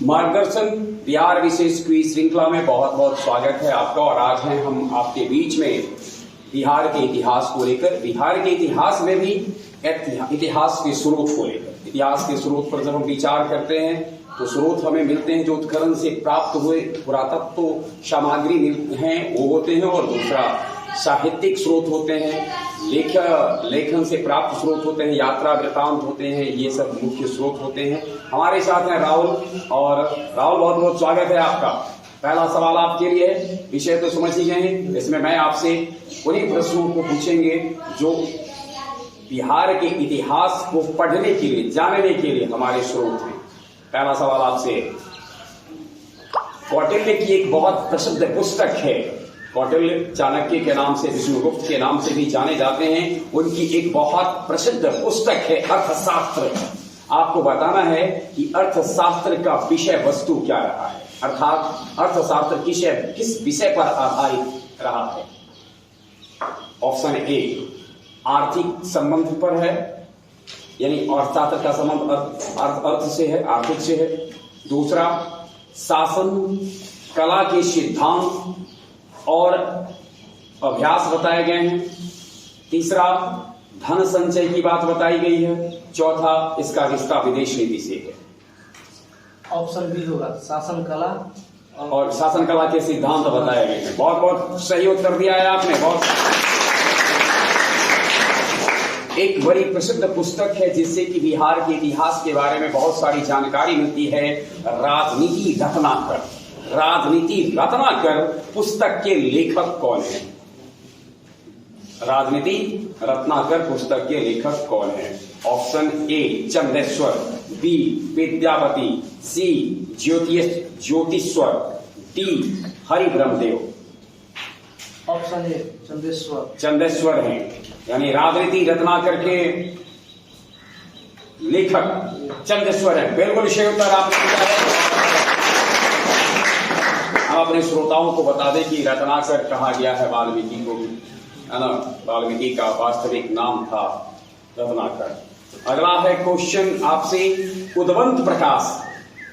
मार्गदर्शन बिहार विशेष क्विज श्रृंखला में बहुत बहुत स्वागत है आपका। और आज हैं हम आपके बीच में बिहार के इतिहास को लेकर, बिहार के इतिहास में भी इतिहास के स्रोत को लेकर। इतिहास के स्रोत पर जब हम विचार करते हैं तो स्रोत हमें मिलते हैं जो उत्खनन से प्राप्त हुए पुरातत्व सामग्री हैं वो होते हैं, और दूसरा साहित्यिक स्रोत होते हैं, लेखन से प्राप्त स्रोत होते हैं, यात्रा वृतांत होते हैं, ये सब मुख्य स्रोत होते हैं। हमारे साथ हैं राहुल, और राहुल बहुत बहुत स्वागत है आपका। पहला सवाल आपके लिए है, विषय तो समझ ही गए हैं, इसमें मैं आपसे उन्हीं प्रश्नों को पूछेंगे जो बिहार के इतिहास को पढ़ने के लिए, जानने के लिए हमारे स्रोत हैं। पहला सवाल आपसे, कौटिल्य की एक बहुत प्रसिद्ध पुस्तक है, कौटिल्य चाणक्य के नाम से, विष्णुगुप्त के नाम से भी जाने जाते हैं, उनकी एक बहुत प्रसिद्ध पुस्तक है अर्थशास्त्र। आपको बताना है कि अर्थशास्त्र का विषय वस्तु क्या रहा है, अर्थात अर्थशास्त्र किस विषय पर आधारित रहा है। ऑप्शन ए आर्थिक संबंध पर है, यानी अर्थशास्त्र का संबंध अर्थ से है, आर्थिक से है। दूसरा, शासन कला के सिद्धांत और अभ्यास बताए गए हैं। तीसरा, धन संचय की बात बताई गई है। चौथा, इसका रिश्ता विदेश नीति से है। ऑप्शन बी होगा, शासन कला और शासन कला के सिद्धांत बताए गए हैं। बहुत बहुत सही उत्तर दिया है आपने। बहुत एक बड़ी प्रसिद्ध पुस्तक है जिससे कि बिहार के इतिहास के बारे में बहुत सारी जानकारी मिलती है। राजनीति रत्नाकर, राजनीति रत्नाकर पुस्तक के लेखक कौन है? राजनीति रत्नाकर पुस्तक के लेखक कौन है? Option A Chandeshwar, B Vidyapati, C Jyotishwar, D Hari Brahmadev. Option A Chandeshwar. Chandeshwar हैं, यानी राजनीति रत्नाकर के लेखक चंदेश्वर है। बिल्कुल सही उत्तर आपने दिया है। हम अपने श्रोताओं को बता दें कि रत्नाकर कहा गया है वाल्मीकि को, है ना, वाल्मीकि का वास्तविक नाम था रत्नाकर। अगला है क्वेश्चन आपसे, उद्वंत प्रकाश,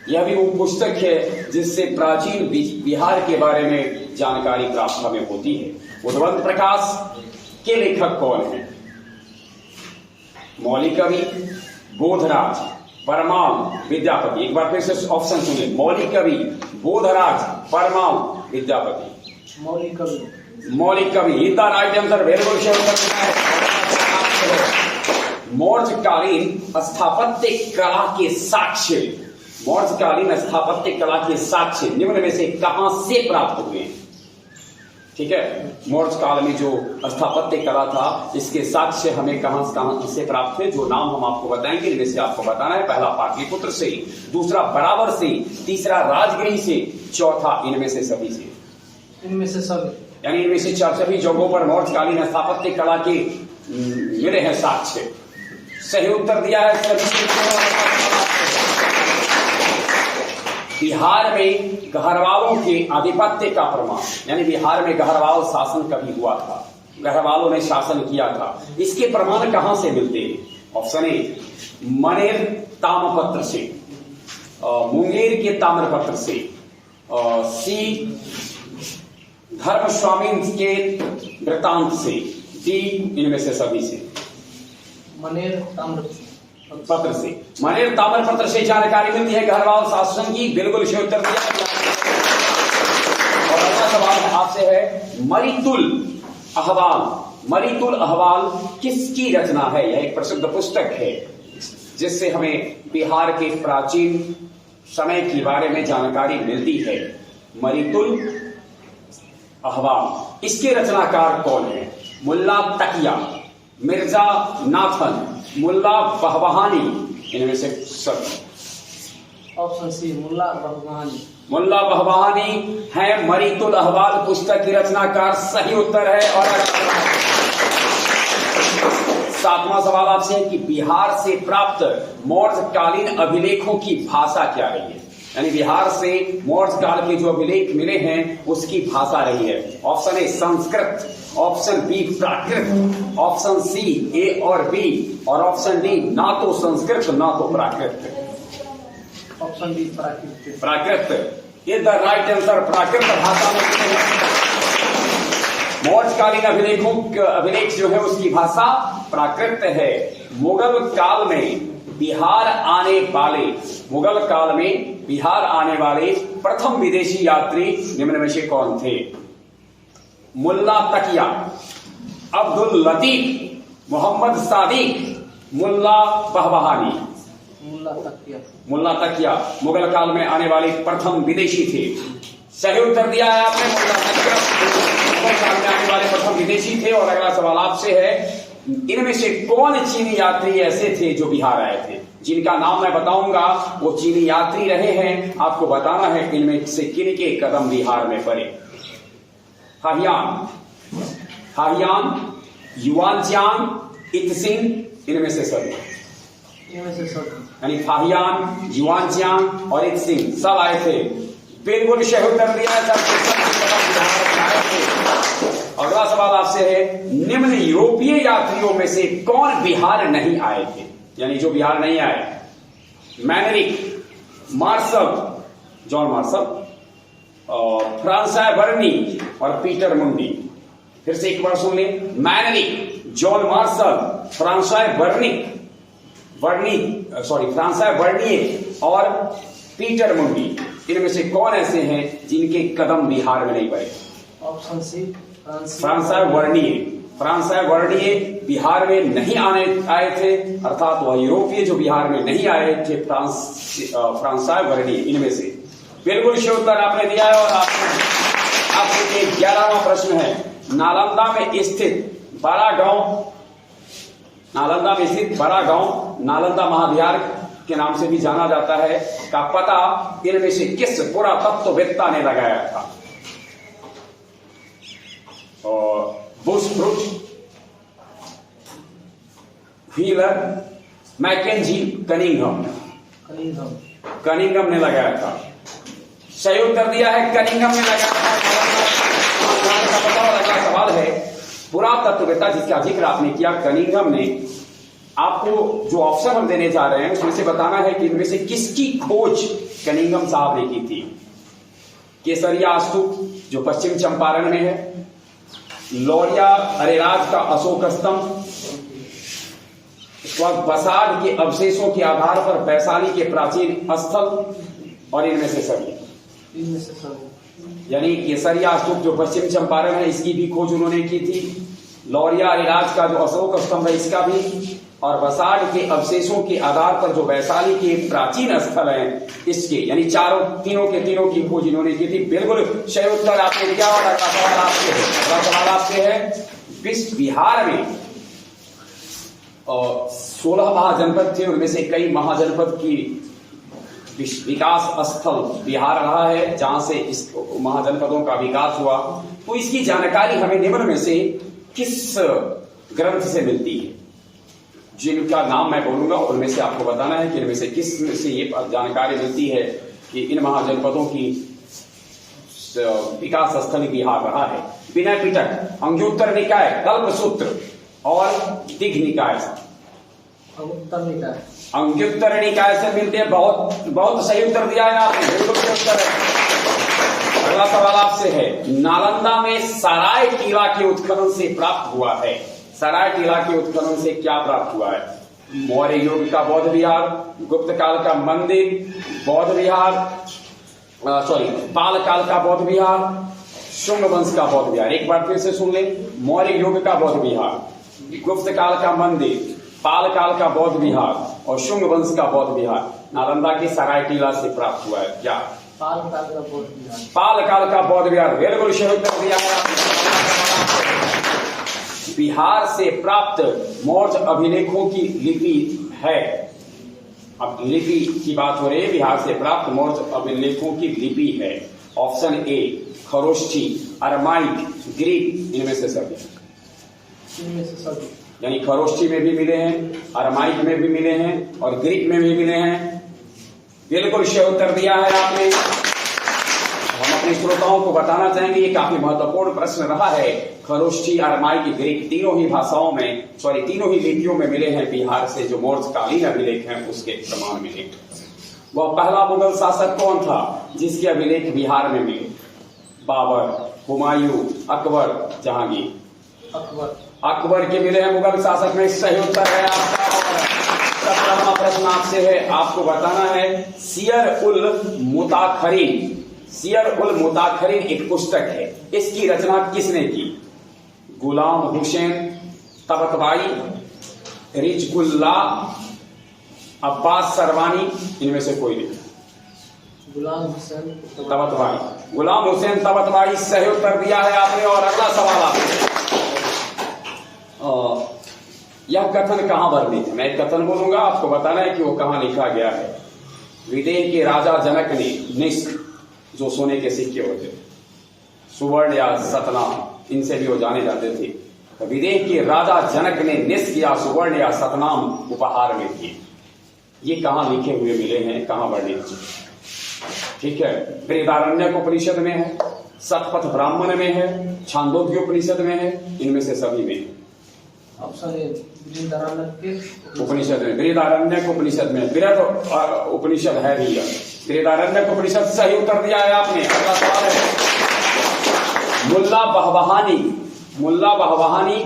यह भी वो पुस्तक है जिससे प्राचीन बिहार के बारे में जानकारी प्राप्त हमें होती है। उद्वंत प्रकाश के लेखक कौन है? मौलिकवि, बोधराज, परमाल, विद्यापति। एक बार फिर से ऑप्शन सुनिए, Maulikavi, Bodhraj, Parmal, Vidyapati. Maulikavi. Maulikavi is the right answer. बिल्कुल मौर्यकालीन स्थापत्य कला के साक्ष्य, मौर्यकालीन स्थापत्य कला के साक्ष्य निम्न में से कहां से प्राप्त हुए हैं? ठीक है, मौर्य काल में जो स्थापत्य कला था इसके साक्ष्य हमें कहां से प्राप्त हुए, जो नाम हम आपको बताएंगे इनमें से आपको बताना है। पहला पाटलिपुत्र से, दूसरा बराबर से, तीसरा राजगृह से, चौथा इनमें से सभी से। इनमें से सभी, यानी इनमें से सभी जगहों पर मौर्यकालीन स्थापत्य कला के मिले हैं साक्ष्य। सही उत्तर दिया है सभी। बिहार में गहरवालों के आधिपत्य का प्रमाण, यानी बिहार में गहरवाल शासन कभी हुआ था, गहरवालों ने शासन किया था, इसके प्रमाण कहां से मिलते हैं? ऑप्शन ए मनेर ताम्रपत्र से, मुंगेर के ताम्रपत्र से, सी धर्मस्वामी के वृतांत से, डी इनमें से सभी से। मनेर पत्र से, मनेर ताम्रपत्र से जानकारी मिलती है गहरवाल शासन की। बिल्कुल सही उत्तर दिया। और अगला सवाल आपसे है, मरीतुल अहवाल, मरीतुल अहवाल किसकी रचना है? यह एक प्रसिद्ध पुस्तक है जिससे हमें बिहार के प्राचीन समय के बारे में जानकारी मिलती है। मरीतुल अहवाल, इसके रचनाकार कौन है? मुल्ला तकिया, मिर्जा नाथन, मुल्ला बहबहानी, इनमें से सब। ऑप्शन सी मुल्ला बहबहानी। मुल्ला बहबहानी है मरीतुल अहवाल पुस्तक की रचनाकार। सही उत्तर है। और सातवां सवाल आपसे है कि बिहार से प्राप्त मौर्यकालीन अभिलेखों की भाषा क्या रही है? यानी बिहार से मौर्य काल के जो अभिलेख मिले हैं उसकी भाषा रही है। Option A Sanskrit, option B Prakrit, option C A और बी, और ऑप्शन डी ना तो संस्कृत ना तो Prakrit. Option D Prakrit. Prakrit is the right answer. Prakrit भाषा में मौर्यकालीन अभिलेख जो है उसकी भाषा प्राकृत है। मुगल काल में बिहार आने वाले प्रथम विदेशी यात्री निम्न में से कौन थे? मुल्ला तकिया, अब्दुल लतीफ, मोहम्मद सादिक, मुल्ला बहबहानी। मुल्ला तकिया मुगल काल में आने वाले प्रथम विदेशी थे। सही उत्तर दिया है आपने। मुल्ला तकिया मुगल काल में आने वाले प्रथम विदेशी थे। और अगला सवाल आपसे है, इनमें से कौन चीनी यात्री ऐसे थे जो बिहार आए थे? जिनका नाम मैं बताऊंगा वो चीनी यात्री रहे हैं। आपको बताना है इनमें से किन के कदम बिहार में पड़े। हाहियान, युआनचांग, इत्सिंग, इनमें से सभी। यानी फाहियान, युआनचांग और इत्सिंग सब आए थे। बिल्कुल सही उत्तर दिया है। अगला सवाल आपसे है, निम्न यूरोपीय यात्रियों में से कौन बिहार नहीं आए थे? यानी जो बिहार नहीं आए। मैनरिक, मार्शल, जॉन मार्शल, फ्रांसॉय बर्नी और पीटर मुंडी। फिर से एक बार सुन ले। मैनरिक, जॉन मार्शल, फ्रांसॉय बर्निए और पीटर मुंडी। इनमें से कौन ऐसे हैं जिनके कदम बिहार में नहीं पड़े? ऑप्शन सी फ्रांसॉय बर्निए बिहार में नहीं आए थे, अर्थात वह यूरोपीय जो बिहार में नहीं आए थे फ्रांसॉय बर्निए। इनमें से बिल्कुल सही उत्तर आपने दिया है। और आपके 11वां प्रश्न है, नालंदा में स्थित बड़ा गांव नालंदा महाविहार के नाम से भी जाना जाता है का पता इनमें से किस पुरातत्ववेत्ता ने लगाया था? बुशब्रुक, व्हीलर, मैकेंजी, कनिंघम ने लगाया था। सही उत्तर दिया है, कनिंघम ने लगाया था। अगला सवाल है, पुरातत्ववेत्ता जिसका जिक्र आपने किया कनिंघम ने, आपको जो ऑप्शन हम देने जा रहे हैं उसमें से बताना है कि इनमें से किसकी खोज कनिंघम साहब ने की थी? केसरिया स्तूप जो पश्चिम चंपारण में है, लौरिया अरेराज का अशोक स्तंभ, बसाड के अवशेषों के आधार पर वैशाली के प्राचीन स्थल, और इनमें से सभी। यानी केसरिया स्तूप जो पश्चिम चंपारण है इसकी भी खोज उन्होंने की थी, लौरिया अरेराज का जो अशोक स्तंभ है इसका भी, और बसाड के अवशेषों के आधार पर जो वैशाली के प्राचीन स्थल हैं इसके, यानी तीनों की खोज इन्होंने की थी। बिल्कुल सही उत्तर आपने दिया। और अगला सवाल आपसे है, विश्व बिहार में 16 महाजनपद थे, उनमें से कई महाजनपद की विकास स्थल बिहार रहा है जहां से इस महाजनपदों का विकास हुआ। तो इसकी जानकारी हमें निम्न में से किस ग्रंथ से मिलती है? जिनका नाम मैं बोलूंगा उनमें से आपको बताना है कि इनमें से किस से ये जानकारी मिलती है कि इन महाजनपदों की विकास स्थल बिहार रहा है। विनय पिटक, अंग्योत्तर निकाय, कल्पसूत्र और दिघ निकाय। अंग्योत्तर निकाय से मिलते हैं। बहुत सही उत्तर दिया है आपने, बिल्कुल सही उत्तर है। अगला सवाल आपसे है, नालंदा में सराय टीला के उत्खनन से प्राप्त हुआ है। सराय टीला के उत्खनन से क्या प्राप्त हुआ है? मौर्य युग का बौद्ध विहार, गुप्त काल का मंदिर, पाल काल का बौद्ध विहार, शुंग वंश का बौद्ध विहार। एक बार फिर से सुन ले, मौर्य युग का बौद्ध विहार, गुप्त काल का मंदिर, पाल काल का बौद्ध विहार और शुंग वंश का बौद्ध विहार नालंदा के सराय टीला से प्राप्त हुआ है। क्या? पाल काल का बौद्ध विहार। पाल काल का बौद्ध विहार, बिल्कुल सही उत्तर दिया है। बिहार से प्राप्त मौर्य अभिलेखों की लिपि है। अब लिपि की बात हो रही है, बिहार से प्राप्त मौर्य अभिलेखों की लिपि है। Option A Kharoshthi, Aramaic, Greek, इनमें से सभी। यानी खरोष्ठी में भी मिले हैं, अरमाइक में भी मिले हैं और ग्रीक में भी मिले हैं। बिल्कुल सही उत्तर दिया है आपने। हम अपने श्रोताओं को बताना चाहेंगे ये काफी महत्वपूर्ण प्रश्न रहा है। खरोष्ठी, अरमाइक, ग्रीक तीनों ही भाषाओं में तीनों ही लिपियों में मिले हैं बिहार से जो मौर्यकालीन अभिलेख हैं उसके प्रमाण मिले। वह पहला मुगल शासक कौन था जिसके अभिलेख बिहार में मिले? बाबर, हुमायूं, अकबर, जहांगीर। अकबर। अकबर के मिले हैं मुगल शासक में। सही उत्तर है आपका। और 17वां प्रश्न आपसे है, आपको बताना है सियर उल मुताखरीन। सियर उल मुताखरीन एक पुस्तक है, इसकी रचना किसने की? गुलाम हुसैन तबतबाई, रिजकुल्ला, अब्बास सरवानी, इनमें से कोई नहीं। गुलाम हुसैन तबतबाई। गुलाम हुसैन तबतबाई सही उत्तर दिया है आपने। और अगला सवाल आपसे, यह कथन कहां वर्णित है? मैं एक कथन बोलूंगा, आपको बताना है कि वो कहां लिखा गया है। विदेह के राजा जनक ने निष्क, जो सोने के सिक्के होते थे, सुवर्ण या सतनाम, इनसे भी वो जाने जाते थे, तो विदेह के राजा जनक ने निष्क या सुवर्ण या सतनाम उपहार में दिए। ये कहां लिखे हुए मिले हैं, कहां वर्णित? ठीक है, बृहदारण्यक उपनिषद में है, शतपथ ब्राह्मण में है, छांदोग्य उपनिषद में है, इनमें से सभी में है। ऑप्शन ए बृहदारण्यक के उपनिषद में, बृहदारण्यक उपनिषद में, बृहद उपनिषद है भी यह। बृहदारण्यक उपनिषद सही उत्तर दिया है आपने। अगला सवाल है, मुल्ला बहबहानी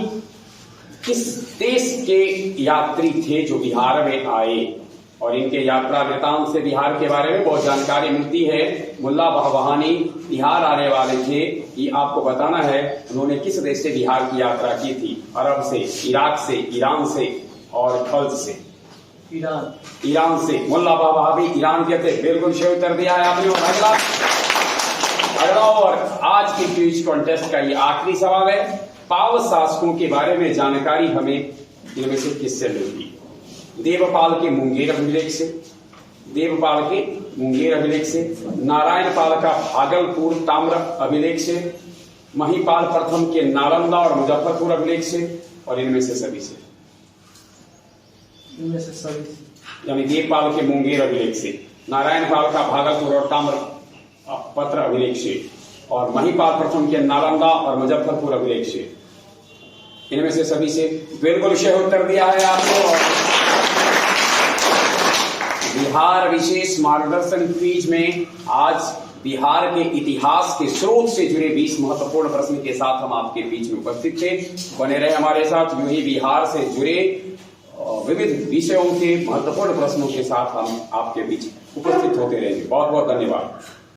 किस देश के यात्री थे जो बिहार में आए? और इनके यात्रा वृतांत से बिहार के बारे में बहुत जानकारी मिलती है। मुल्ला बहबहानी बिहार आने वाले थे, ये आपको बताना है उन्होंने किस देश से बिहार की यात्रा की थी? अरब से, इराक से, ईरान से और खल्ज से। ईरान से। मुल्ला बहबहानी ईरान के थे। बिल्कुल सही उत्तर दिया है आपने। और अगला और आज की क्विज कॉन्टेस्ट का ये आखिरी सवाल है, पाल शासकों के बारे में जानकारी हमें इनमें से किससे मिलती? देवपाल के मुंगेर अभिलेख से, देवपाल के मुंगेर अभिलेख से, नारायण पाल का भागलपुर ताम्र अभिलेख से, महिपाल प्रथम के नालंदा और मुजफ्फरपुर अभिलेख से, और इनमें से सभी से। इनमें से सभी, यानी देवपाल के मुंगेर अभिलेख से, नारायण पाल का भागलपुर और ताम्र पत्र अभिलेख से, और महिपाल प्रथम के नालंदा और मुजफ्फरपुर अभिलेख से, इनमें से सभी से। बिल्कुल सही उत्तर दिया है आपको। बिहार विशेष मार्गदर्शन क्विज में आज बिहार के इतिहास के स्रोत से जुड़े 20 महत्वपूर्ण प्रश्न के साथ हम आपके बीच में उपस्थित थे। बने रहे हमारे साथ, यूं ही बिहार से जुड़े विविध विषयों के महत्वपूर्ण प्रश्नों के साथ हम आपके बीच उपस्थित होते रहेंगे। बहुत बहुत धन्यवाद।